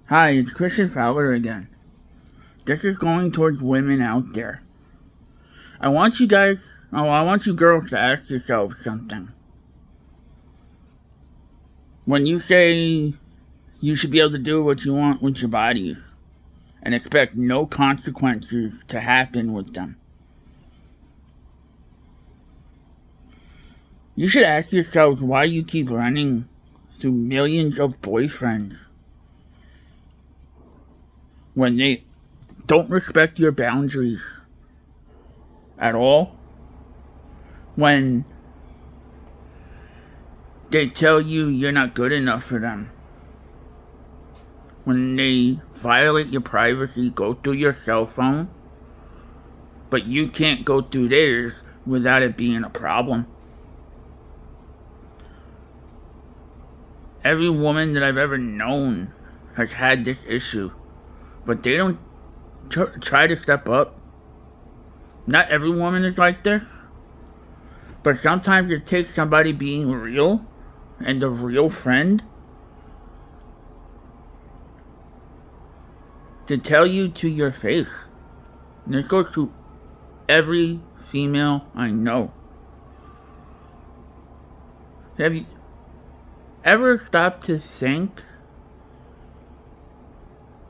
Hi, it's Christian Fowler again. This is going towards women out there. I want you girls to ask yourselves something. When you say you should be able to do what you want with your bodies and expect no consequences to happen with them, you should ask yourselves why you keep running through millions of boyfriends when they don't respect your boundaries at all, when they tell you you're not good enough for them, when they violate your privacy, go through your cell phone, but you can't go through theirs without it being a problem. Every woman that I've ever known has had this issue, but they don't try to step up. Not every woman is like this, but sometimes it takes somebody being real and a real friend to tell you to your face. And this goes to every female I know. Have you ever stopped to think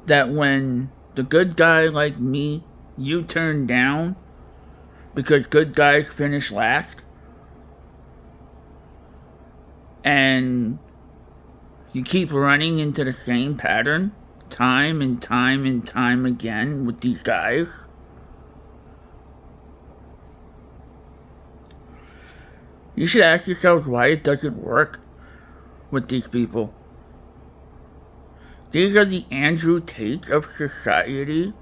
that when the good guy like me you turn down because good guys finish last, and you keep running into the same pattern time and time and time again with these guys? You should ask yourselves why it doesn't work with these people. These are the Andrew Tates of society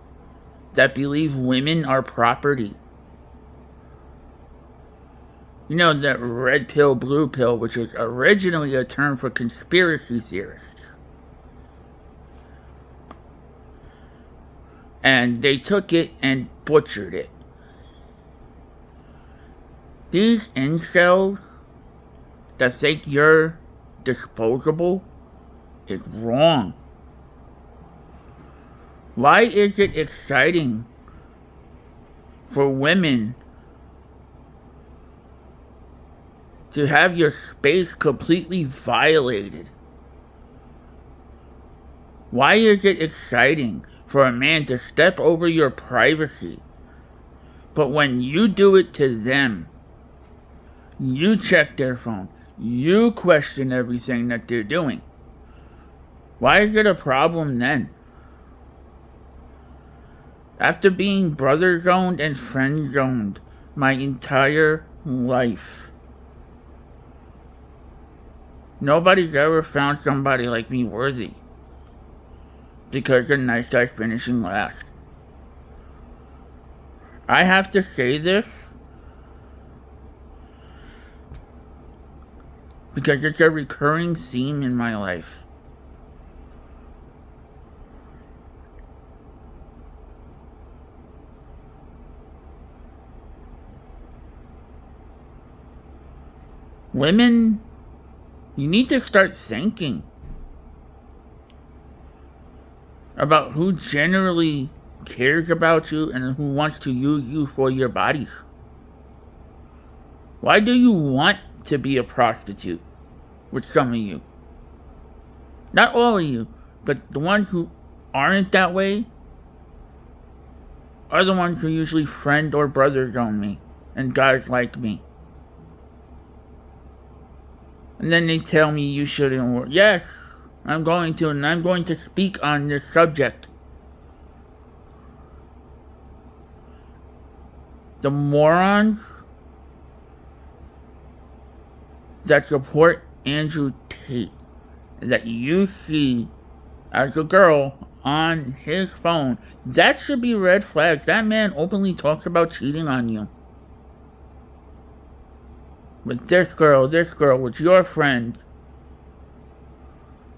that believe women are property. You know, that red pill, blue pill, which was originally a term for conspiracy theorists. And they took it and butchered it. These incels that think you're disposable is wrong. Why is it exciting for women to have your space completely violated? Why is it exciting for a man to step over your privacy, but when you do it to them, you check their phone, you question everything that they're doing? Why is it a problem then? After being brother zoned and friend zoned my entire life, nobody's ever found somebody like me worthy because the nice guy's finishing last. I have to say this because it's a recurring theme in my life. Women, you need to start thinking about who generally cares about you and who wants to use you for your bodies. Why do you want to be a prostitute with some of you? Not all of you, but the ones who aren't that way are the ones who usually friend or brother zone me and guys like me. And then they tell me you shouldn't work. Yes, I'm going to, and I'm going to speak on this subject. The morons that support Andrew Tate that you see as a girl on his phone, that should be red flags. That man openly talks about cheating on you. With this girl, with your friend.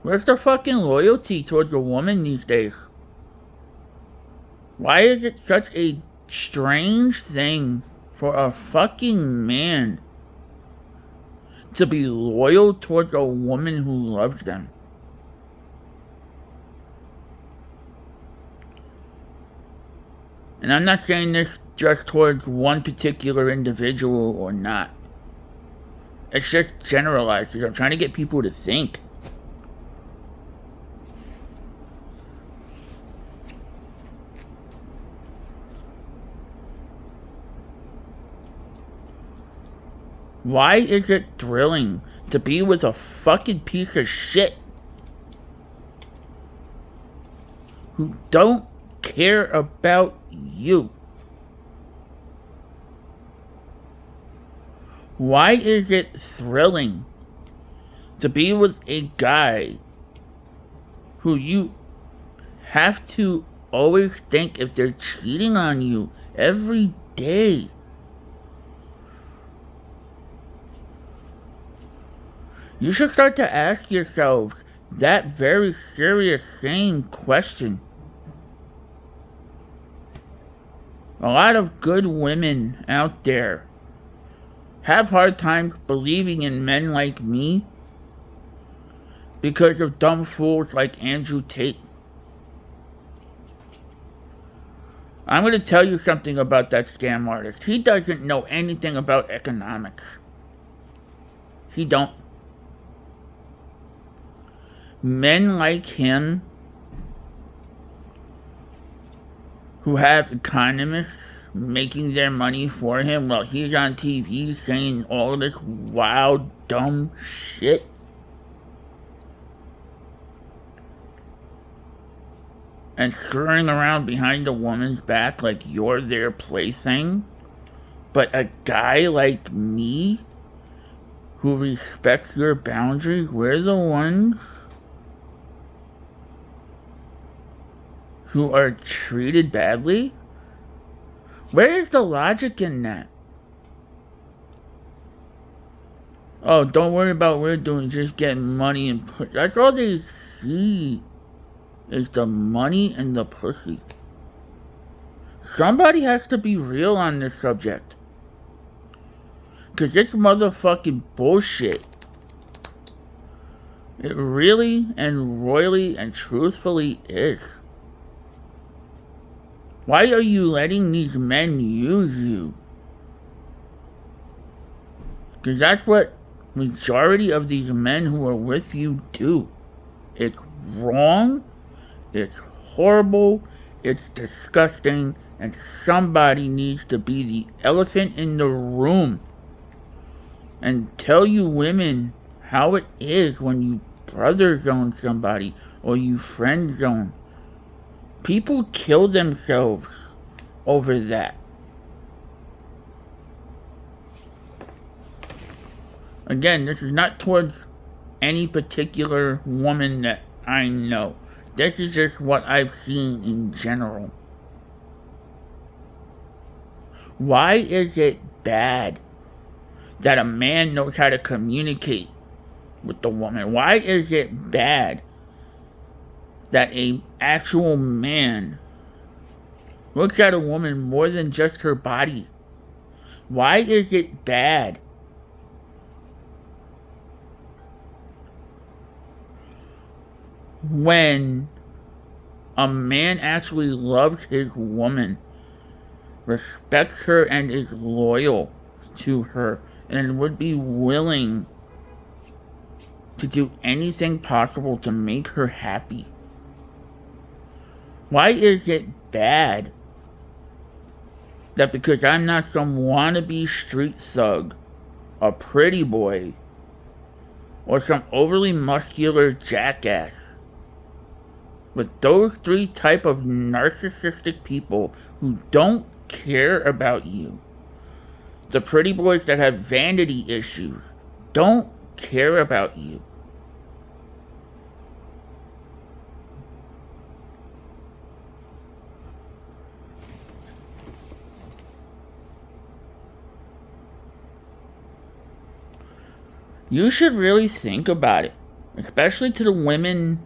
Where's the fucking loyalty towards a woman these days? Why is it such a strange thing for a fucking man to be loyal towards a woman who loves them? And I'm not saying this just towards one particular individual or not. It's just generalized. I'm trying to get people to think. Why is it thrilling to be with a fucking piece of shit who don't care about you? Why is it thrilling to be with a guy who you have to always think if they're cheating on you every day? You should start to ask yourselves that very serious, same question. A lot of good women out there have hard times believing in men like me because of dumb fools like Andrew Tate. I'm going to tell you something about that scam artist. He doesn't know anything about economics. He don't. Men like him who have economists making their money for him while he's on TV saying all this wild, dumb shit. And screwing around behind a woman's back like you're their plaything. But a guy like me who respects your boundaries, we're the ones who are treated badly? Where is the logic in that? Oh, don't worry about what we're doing, just get money and pussy. That's all they see, is the money and the pussy. Somebody has to be real on this subject. Because it's motherfucking bullshit. It really and royally and truthfully is. Why are you letting these men use you? Because that's what majority of these men who are with you do. It's wrong, it's horrible, it's disgusting, and somebody needs to be the elephant in the room and tell you women how it is when you brother zone somebody or you friend zone. People kill themselves over that. Again, this is not towards any particular woman that I know. This is just what I've seen in general. Why is it bad that a man knows how to communicate with the woman? Why is it bad that an actual man looks at a woman more than just her body? Why is it bad when a man actually loves his woman, respects her, and is loyal to her, and would be willing to do anything possible to make her happy? Why is it bad that because I'm not some wannabe street thug, a pretty boy, or some overly muscular jackass, with those three type of narcissistic people who don't care about you, the pretty boys that have vanity issues, don't care about you? You should really think about it, especially to the women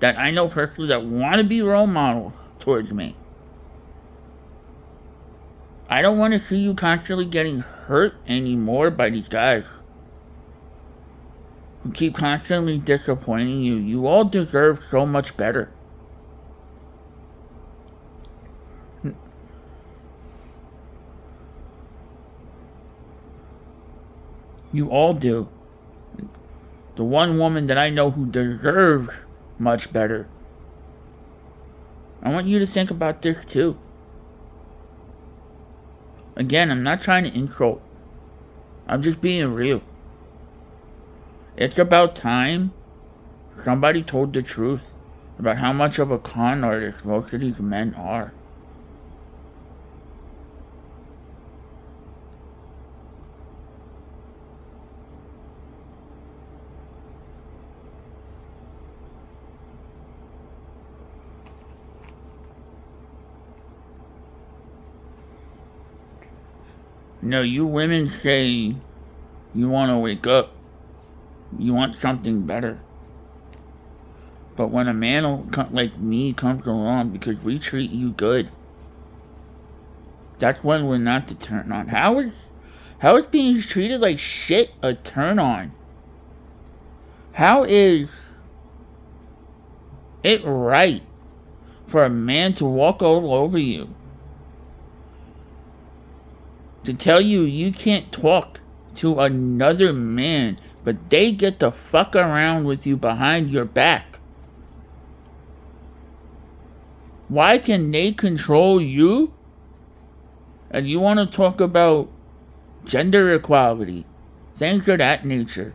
that I know personally that want to be role models towards me. I don't want to see you constantly getting hurt anymore by these guys who keep constantly disappointing you. You all deserve so much better. You all do. The one woman that I know who deserves much better. I want you to think about this too. Again, I'm not trying to insult. I'm just being real. It's about time somebody told the truth about how much of a con artist most of these men are. No, you women say you want to wake up. You want something better. But when a man like me comes along because we treat you good, that's when we're not to turn on. How is being treated like shit a turn on? How is it right for a man to walk all over you? To tell you you can't talk to another man, but they get to fuck around with you behind your back. Why can they control you? And you want to talk about gender equality, things of that nature.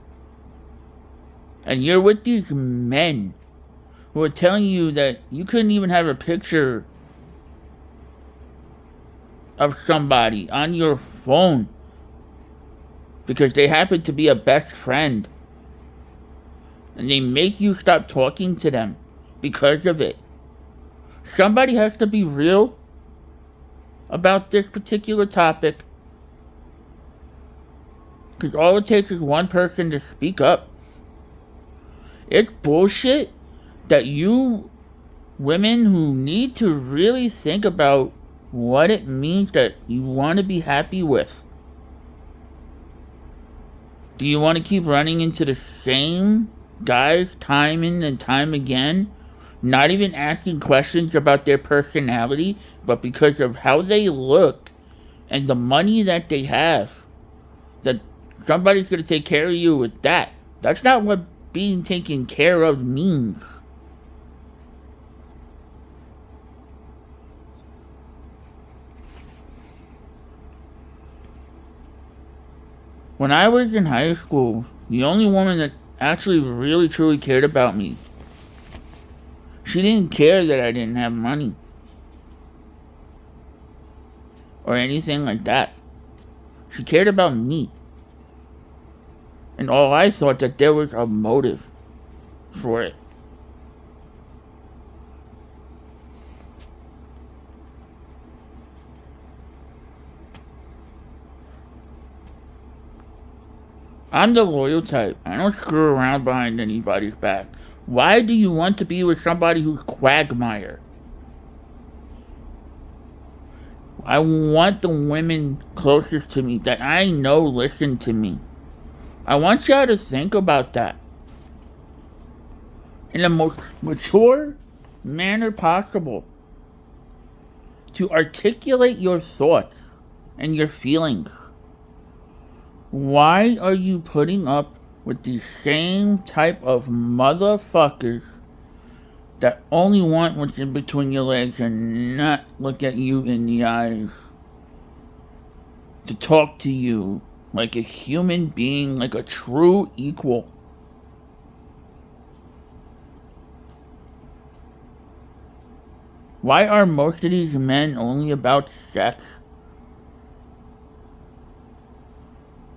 And you're with these men who are telling you that you couldn't even have a picture of somebody on your phone because they happen to be a best friend. And they make you stop talking to them because of it. Somebody has to be real about this particular topic. Because all it takes is one person to speak up. It's bullshit that you women who need to really think about what it means that you want to be happy with. Do you want to keep running into the same guys time in and time again? Not even asking questions about their personality, but because of how they look and the money that they have, that somebody's going to take care of you with that. That's not what being taken care of means. When I was in high school, the only woman that actually really truly cared about me, she didn't care that I didn't have money or anything like that. She cared about me. And all I thought that there was a motive for it. I'm the loyal type. I don't screw around behind anybody's back. Why do you want to be with somebody who's quagmire? I want the women closest to me that I know listen to me. I want y'all to think about that in the most mature manner possible. To articulate your thoughts and your feelings. Why are you putting up with the same type of motherfuckers that only want what's in between your legs and not look at you in the eyes? To talk to you like a human being, like a true equal. Why are most of these men only about sex?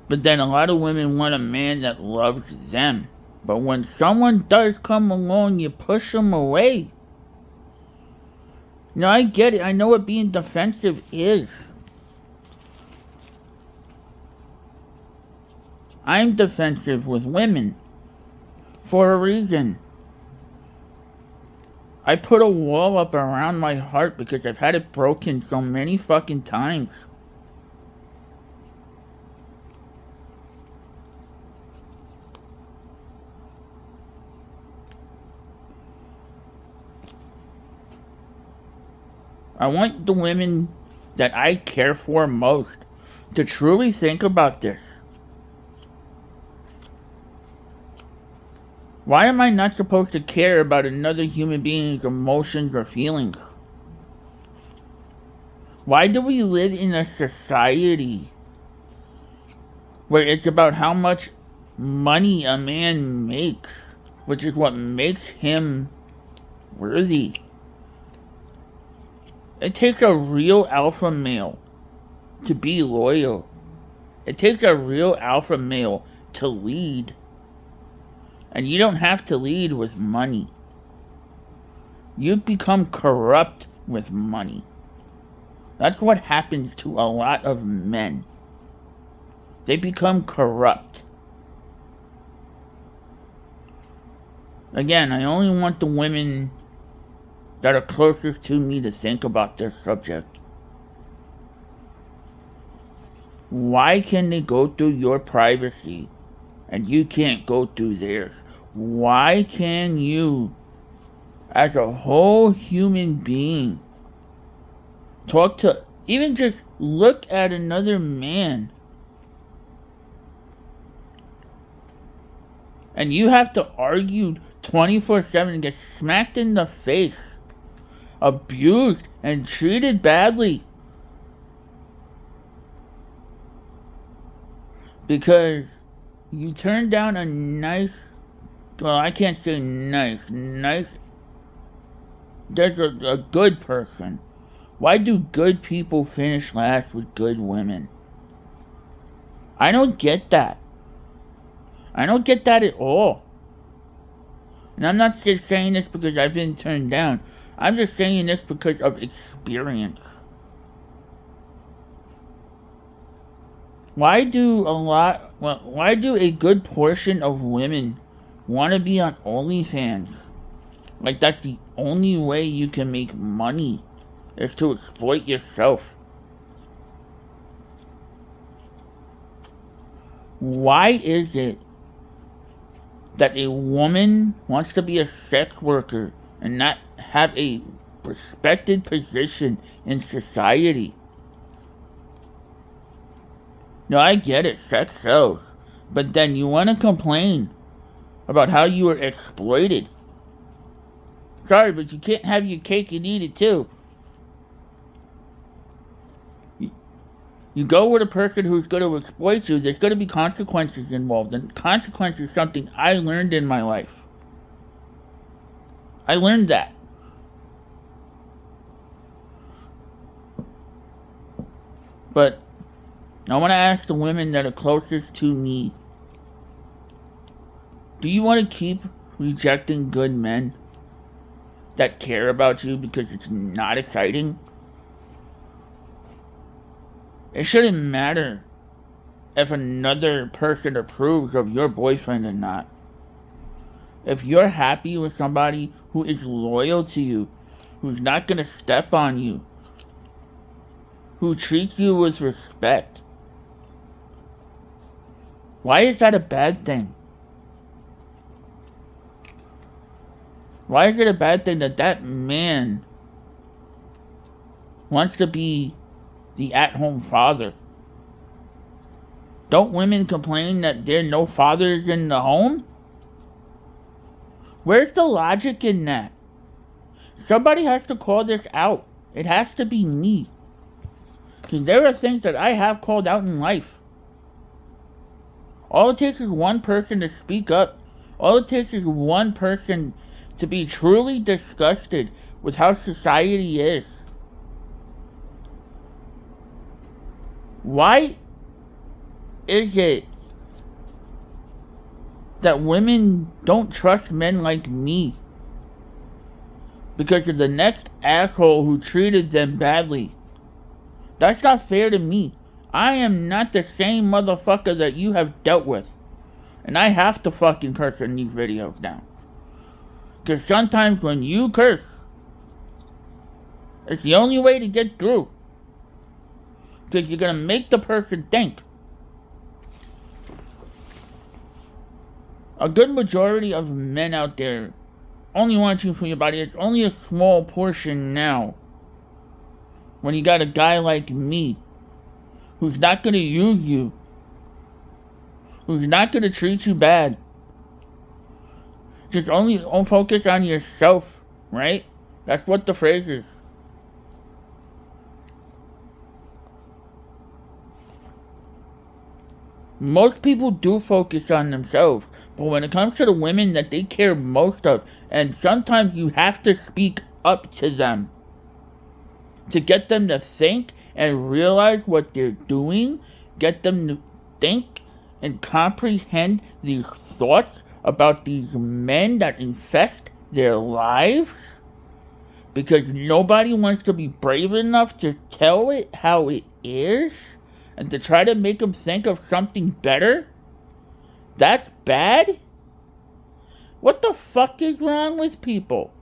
But then a lot of women want a man that loves them. But when someone does come along, you push them away. No, I get it. I know what being defensive is. I'm defensive with women. For a reason. I put a wall up around my heart because I've had it broken so many fucking times. I want the women that I care for most to truly think about this. Why am I not supposed to care about another human being's emotions or feelings? Why do we live in a society where it's about how much money a man makes, which is what makes him worthy? It takes a real alpha male to be loyal. It takes a real alpha male to lead. And you don't have to lead with money. You become corrupt with money. That's what happens to a lot of men. They become corrupt. Again, I only want the women that are closest to me to think about this subject. Why can they go through your privacy and you can't go through theirs? Why can you, as a whole human being, talk to, even just look at another man, and you have to argue 24/7 and get smacked in the face, abused, and treated badly because you turned down a nice, well, I can't say nice, there's a good person. Why do good people finish last with good women? I don't get that. I don't get that at all. And I'm not just saying this because I've been turned down. I'm just saying this because of experience. Why do a good portion of women want to be on OnlyFans? Like that's the only way you can make money, is to exploit yourself. Why is it that a woman wants to be a sex worker and not have a respected position in society? No, I get it, sex sells. But then you want to complain about how you were exploited. Sorry, but you can't have your cake and eat it too. You go with a person who's going to exploit you, there's going to be consequences involved. And consequence is something I learned in my life. I learned that. But I want to ask the women that are closest to me, do you want to keep rejecting good men that care about you because it's not exciting? It shouldn't matter if another person approves of your boyfriend or not. If you're happy with somebody who is loyal to you, who's not going to step on you, who treats you with respect, why is that a bad thing? Why is it a bad thing that that man wants to be the at-home father? Don't women complain that there are no fathers in the home? Where's the logic in that? Somebody has to call this out. It has to be me. Because there are things that I have called out in life. All it takes is one person to speak up. All it takes is one person to be truly disgusted with how society is. Why is it that women don't trust men like me? Because of the next asshole who treated them badly. That's not fair to me. I am not the same motherfucker that you have dealt with. And I have to fucking curse in these videos now. Because sometimes when you curse, it's the only way to get through. Because you're going to make the person think. A good majority of men out there only want you for your body. It's only a small portion now. When you got a guy like me, who's not going to use you, who's not going to treat you bad, Just only focus on yourself, right? That's what the phrase is. Most people do focus on themselves, but when it comes to the women that they care most of, and sometimes you have to speak up to them to get them to think and realize what they're doing, get them to think and comprehend these thoughts about these men that infest their lives, because nobody wants to be brave enough to tell it how it is and to try to make them think of something better. That's bad? What the fuck is wrong with people?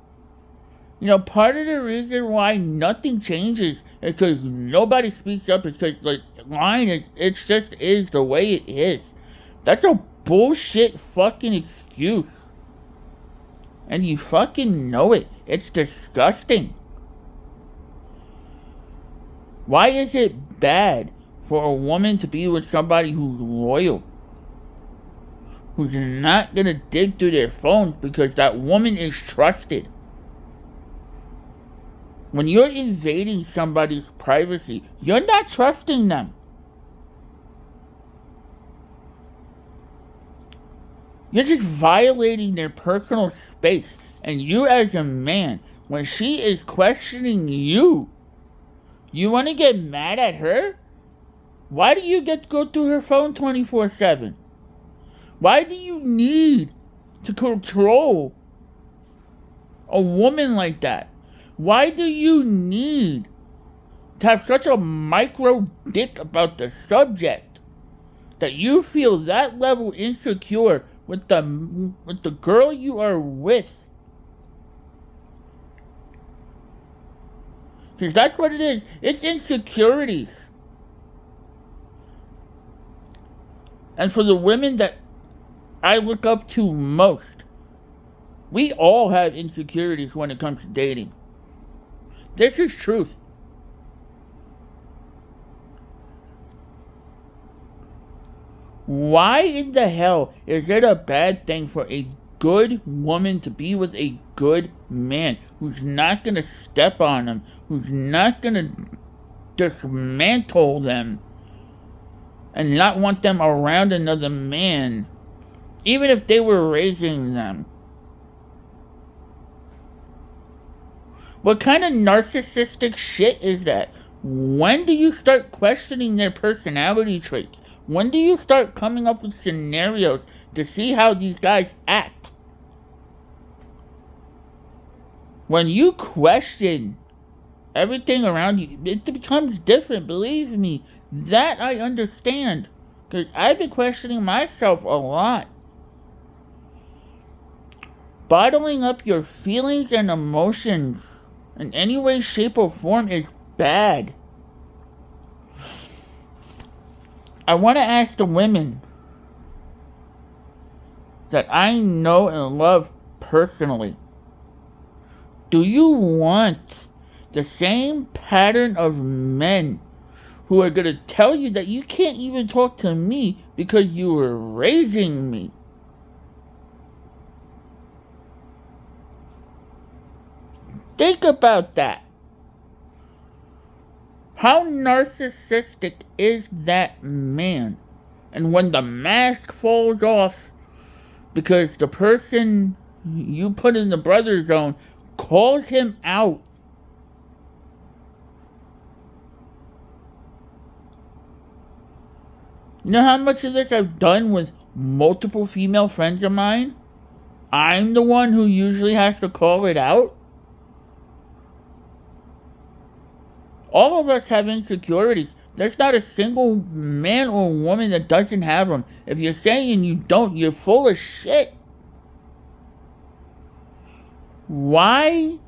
You know, part of the reason why nothing changes is because nobody speaks up. It's because the line is, it just is the way it is. That's a bullshit fucking excuse. And you fucking know it. It's disgusting. Why is it bad for a woman to be with somebody who's loyal? Who's not gonna dig through their phones because that woman is trusted? When you're invading somebody's privacy, you're not trusting them. You're just violating their personal space. And you as a man, when she is questioning you, you want to get mad at her? Why do you get to go through her phone 24/7? Why do you need to control a woman like that? Why do you need to have such a micro dick about the subject that you feel that level insecure with the girl you are with? Because that's what it is. It's insecurities. And for the women that I look up to most, we all have insecurities when it comes to dating. This is truth. Why in the hell is it a bad thing for a good woman to be with a good man who's not going to step on them, who's not going to dismantle them and not want them around another man, even if they were raising them? What kind of narcissistic shit is that? When do you start questioning their personality traits? When do you start coming up with scenarios to see how these guys act? When you question everything around you, it becomes different, believe me. That I understand. Because I've been questioning myself a lot. Bottling up your feelings and emotions in any way, shape, or form is bad. I want to ask the women that I know and love personally, do you want the same pattern of men who are going to tell you that you can't even talk to me because you were raising me? Think about that. How narcissistic is that man? And when the mask falls off because the person you put in the brother zone calls him out, you know how much of this I've done with multiple female friends of mine? I'm the one who usually has to call it out. All of us have insecurities. There's not a single man or woman that doesn't have them. If you're saying you don't, you're full of shit. Why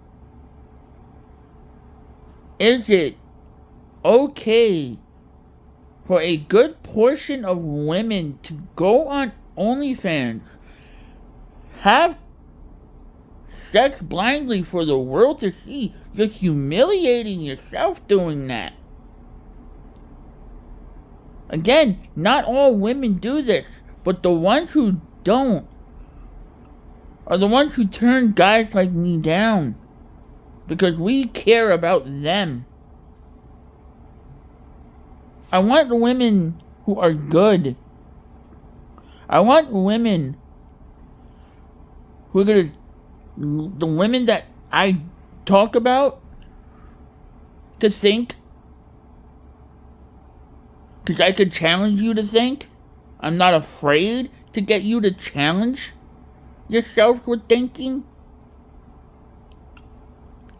is it okay for a good portion of women to go on OnlyFans, have sex blindly for the world to see, just humiliating yourself doing that? Again, not all women do this, but the ones who don't are the ones who turn guys like me down. Because we care about them. I want women who are good. I want women who are gonna... The women that I talk about to think. Because I could challenge you to think. I'm not afraid to get you to challenge yourself with thinking.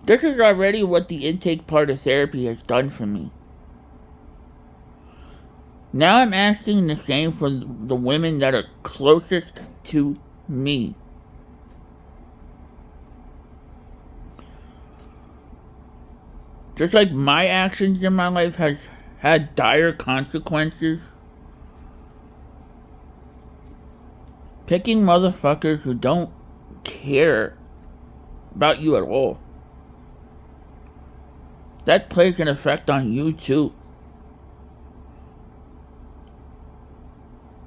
This is already what the intake part of therapy has done for me. Now I'm asking the same for the women that are closest to me. Just like my actions in my life has had dire consequences, picking motherfuckers who don't care about you at all, that plays an effect on you too.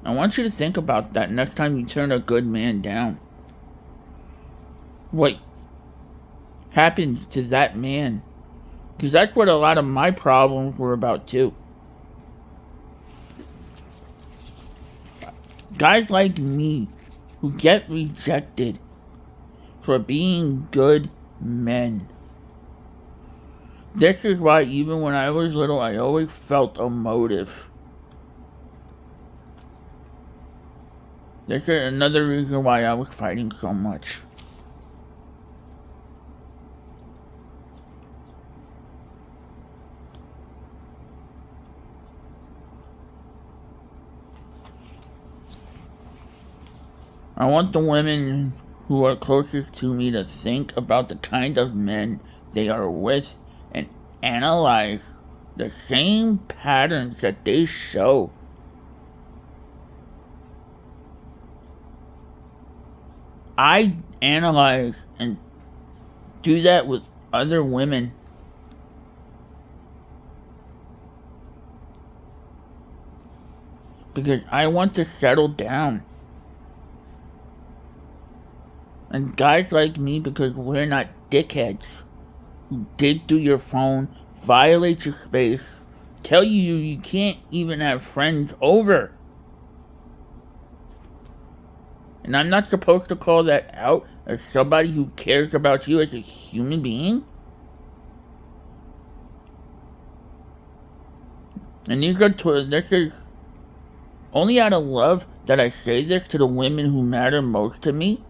I want you to think about that next time you turn a good man down. What happens to that man? Because that's what a lot of my problems were about too. Guys like me who get rejected for being good men. This is why even when I was little, I always felt a motive. This is another reason why I was fighting so much. I want the women who are closest to me to think about the kind of men they are with and analyze the same patterns that they show. I analyze and do that with other women. Because I want to settle down. And guys like me, because we're not dickheads who dig through your phone, violate your space, tell you you can't even have friends over. And I'm not supposed to call that out as somebody who cares about you as a human being? And this is only out of love that I say this to the women who matter most to me.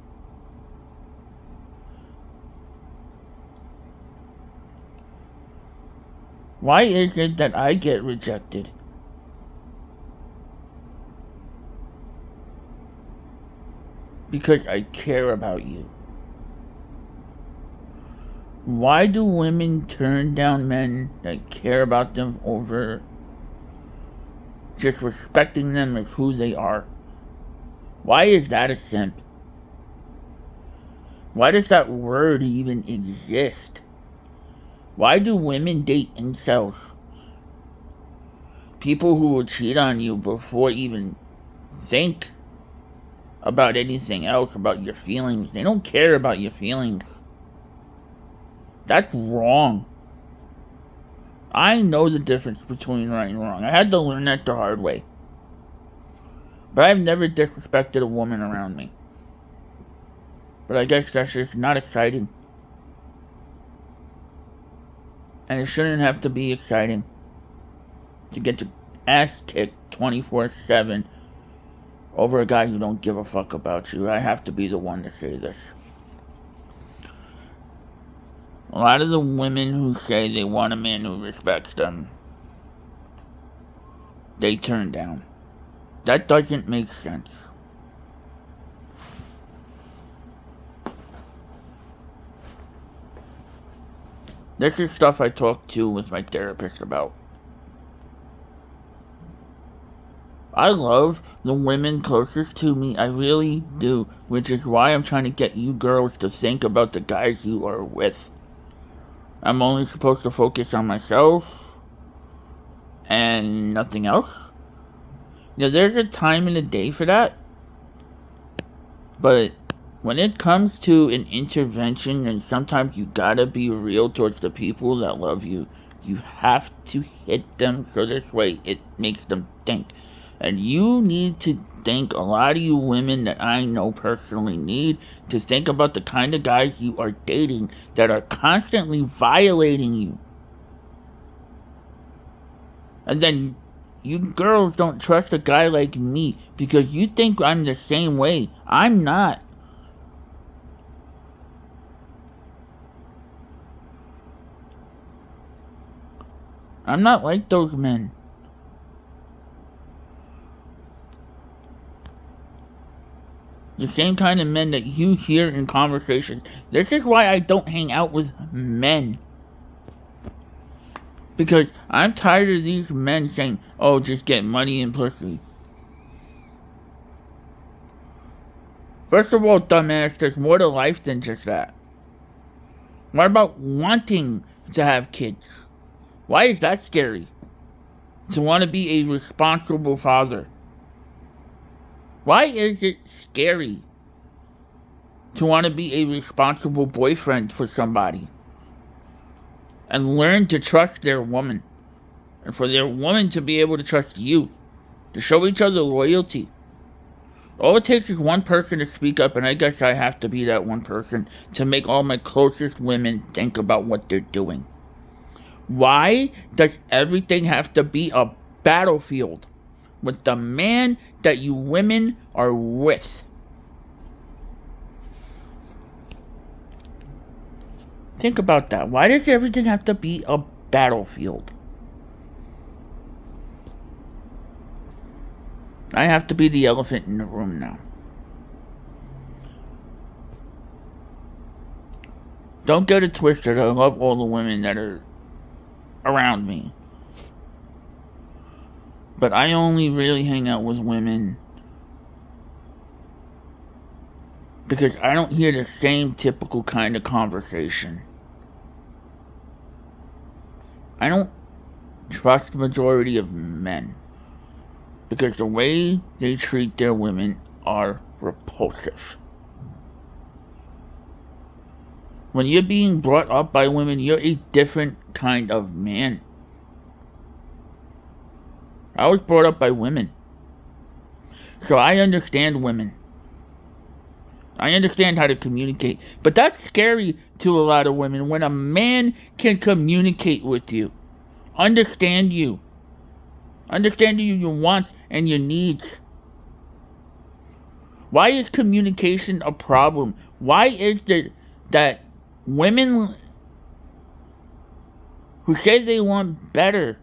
Why is it that I get rejected? Because I care about you. Why do women turn down men that care about them over just respecting them as who they are? Why is that a simp? Why does that word even exist? Why do women date incels? People who will cheat on you before even think about anything else, about your feelings. They don't care about your feelings. That's wrong. I know the difference between right and wrong. I had to learn that the hard way. But I've never disrespected a woman around me. But I guess that's just not exciting. And it shouldn't have to be exciting to get your ass kicked 24/7 over a guy who don't give a fuck about you. I have to be the one to say this. A lot of the women who say they want a man who respects them, they turn down. That doesn't make sense. This is stuff I talk to with my therapist about. I love the women closest to me, I really do, which is why I'm trying to get you girls to think about the guys you are with. I'm only supposed to focus on myself and nothing else. There's a time in the day for that, but when it comes to an intervention, and sometimes you gotta be real towards the people that love you, you have to hit them so this way it makes them think. And you need to think, a lot of you women that I know personally need to think about the kind of guys you are dating that are constantly violating you. And then you girls don't trust a guy like me because you think I'm the same way. I'm not. I'm not like those men. The same kind of men that you hear in conversations. This is why I don't hang out with men. Because I'm tired of these men saying, oh, just get money and pussy. First of all, dumbass, there's more to life than just that. What about wanting to have kids? Why is that scary? To want to be a responsible father. Why is it scary to want to be a responsible boyfriend for somebody? And learn to trust their woman. And for their woman to be able to trust you. To show each other loyalty. All it takes is one person to speak up, and I guess I have to be that one person to make all my closest women think about what they're doing. Why does everything have to be a battlefield with the man that you women are with? Think about that. Why does everything have to be a battlefield? I have to be the elephant in the room now. Don't get it twisted. I love all the women that are around me. But I only really hang out with women because I don't hear the same typical kind of conversation. I don't trust the majority of men because the way they treat their women are repulsive. When you're being brought up by women, you're a different kind of man. I was brought up by women. So I understand women. I understand how to communicate. But that's scary to a lot of women when a man can communicate with you. Understand you. Understand your wants and your needs. Why is communication a problem? Why is it that women who say they want better,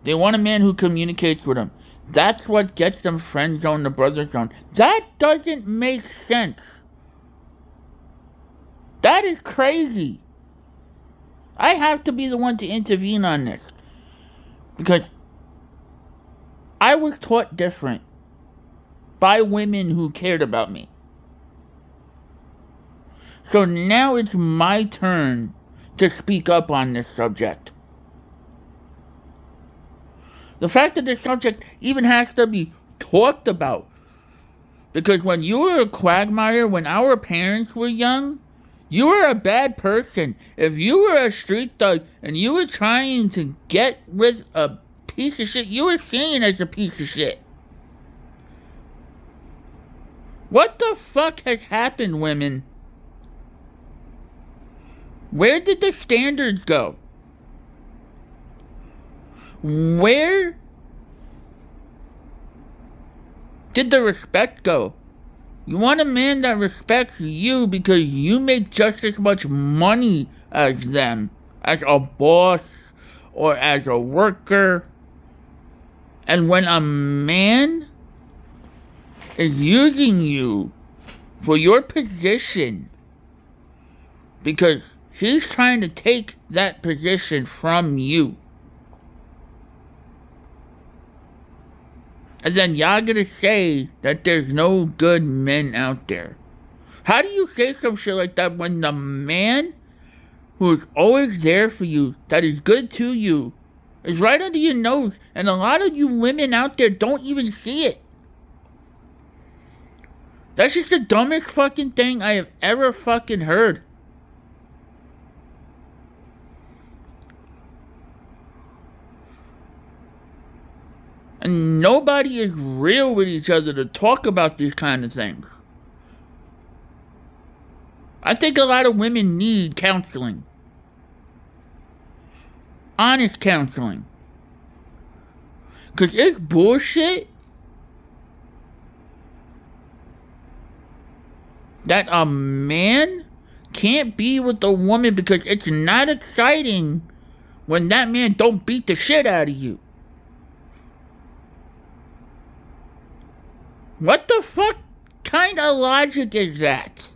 they want a man who communicates with them, that's what gets them friend zone to brother zone? That doesn't make sense. That is crazy. I have to be the one to intervene on this because I was taught different by women who cared about me. So now it's my turn to speak up on this subject. The fact that this subject even has to be talked about. Because when you were a quagmire, when our parents were young, you were a bad person. If you were a street thug and you were trying to get with a piece of shit, you were seen as a piece of shit. What the fuck has happened, women? Where did the standards go? Where did the respect go? You want a man that respects you because you make just as much money as them, as a boss or as a worker. And when a man is using you for your position because he's trying to take that position from you, and then y'all gonna say that there's no good men out there. How do you say some shit like that when the man who is always there for you, that is good to you, is right under your nose, and a lot of you women out there don't even see it? That's just the dumbest fucking thing I have ever fucking heard. And nobody is real with each other to talk about these kind of things. I think a lot of women need counseling. Honest counseling. Because it's bullshit that a man can't be with a woman because it's not exciting when that man don't beat the shit out of you. What the fuck kind of logic is that?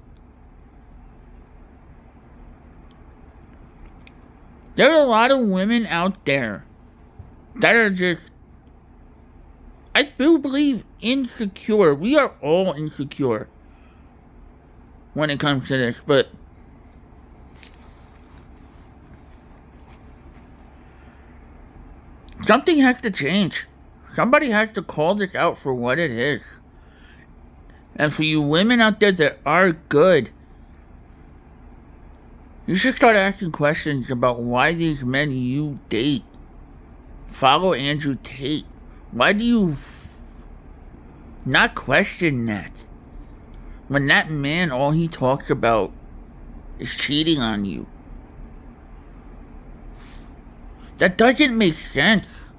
There are a lot of women out there that are just, I do believe, insecure. We are all insecure when it comes to this, but something has to change. Somebody has to call this out for what it is. And for you women out there that are good, you should start asking questions about why these men you date follow Andrew Tate. Why do you not question that? When that man, all he talks about is cheating on you. That doesn't make sense.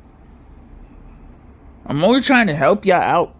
I'm only trying to help you out.